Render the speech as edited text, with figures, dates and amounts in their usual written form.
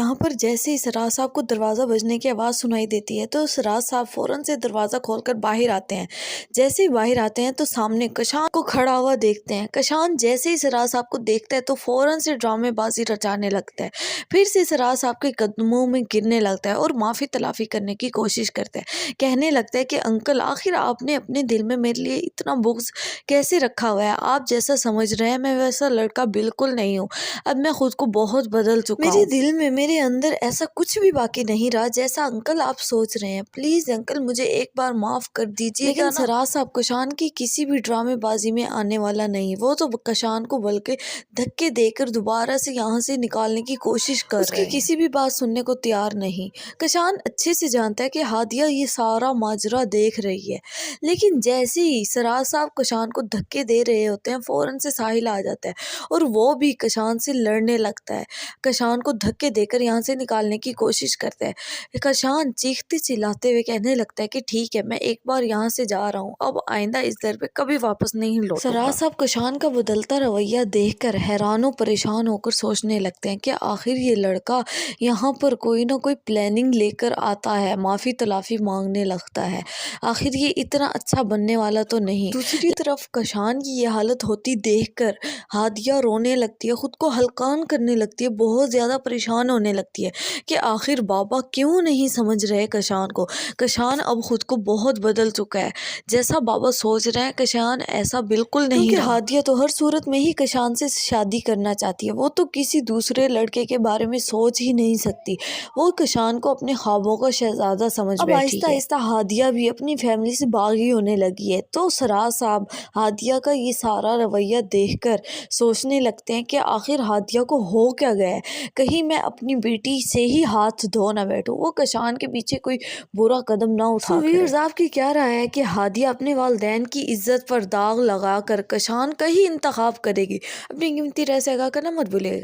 यहाँ पर जैसे ही सराज साहब को दरवाज़ा बजने की आवाज़ सुनाई देती है तो सराज साहब फ़ौरन से दरवाज़ा खोलकर बाहर आते हैं। जैसे ही बाहर आते हैं तो सामने कशान को खड़ा हुआ देखते हैं। कशान जैसे ही सराज साहब को देखता है तो फ़ौरन से ड्रामेबाजी रचाने लगता है। फिर से सराज साहब के कदमों में गिरने लगता है और माफ़ी तलाफ़ी करने की कोशिश करता है। कहने लगता है कि अंकल, आखिर आपने अपने दिल में मेरे लिए इतना बुग़्ज़ कैसे रखा हुआ है? आप जैसा समझ रहे हैं मैं वैसा लड़का बिल्कुल नहीं हूँ। अब मैं खुद को बहुत बदल चुका हूँ। मेरे दिल में, मेरे अंदर ऐसा कुछ भी बाकी नहीं रहा जैसा अंकल आप सोच रहे हैं। प्लीज़ अंकल, मुझे एक बार माफ़ कर दीजिएगा। लेकिन सराज साहब कशान की किसी भी ड्रामेबाजी में आने वाला नहीं। वो तो कशान को बल्कि धक्के देकर दोबारा से यहाँ से निकालने की कोशिश कर रहे हैं। उसकी किसी भी बात सुनने को तैयार नहीं। कशान अच्छे से जानता है कि हादिया ये सारा माजरा देख रही है। लेकिन जैसे ही सराज साहब कशान को धक्के दे रहे होते हैं फ़ौरन से साहिल आ जाता है और वो भी कशान से लड़ने लगता है। कशान को धक्के देकर यहाँ से निकालने की कोशिश करता है। कशान चीखते चिल्लाते हुए कहने लगता है कि ठीक है, मैं एक बार यहाँ से जा रहा हूँ, अब आइंदा इस दर पे कभी वापस नहीं लौटूंगा। सराज साहब कशान का बदलता रवैया देखकर हैरान और परेशान होकर सोचने लगते हैं कि आखिर ये लड़का यहाँ पर कोई ना कोई प्लानिंग लेकर आता है। माफ़ी तलाफ़ी मांगने लगता है। आखिर ये इतना अच्छा बनने वाला तो नहीं। दूसरी तरफ कशान की ये हालत होती देखकर हादिया रोने लगती है, खुद को हल्कान करने लगती है, बहुत ज़्यादा परेशान होने लगती है कि आखिर बाबा क्यों नहीं समझ रहे कशान को। कशान अब खुद को बहुत बदल चुका है। जैसा बाबा सोच रहे हैं कशान ऐसा बिल्कुल नहीं रहा। हादिया तो हर सूरत में ही कशान से शादी करना चाहती है। वो तो किसी दूसरे लड़के के बारे में सोच ही नहीं सकती। वो कशान को अपने ख्वाबों का शहजादा समझ बैठी है। अब आहिस्ता आहिस्ता हादिया भी अपनी फैमिली से बागी होने लगी है। तो सराज साहब हादिया का ये सारा रवैया देखकर सोचने लगते हैं कि आखिर हादिया को हो क्या गया है, कहीं मैं अपनी बेटी से ही हाथ धो ना बैठूं, वो कशान के पीछे कोई बुरा कदम ना उठा। व्यूअर्स, आपकी क्या राय है कि हादिया अपने वालिदैन की इज्जत पर दाग लगाकर कशान का ही इंतखाब करेगी? अपनी कीमती राय से आगाह करना मत भूलिएगा।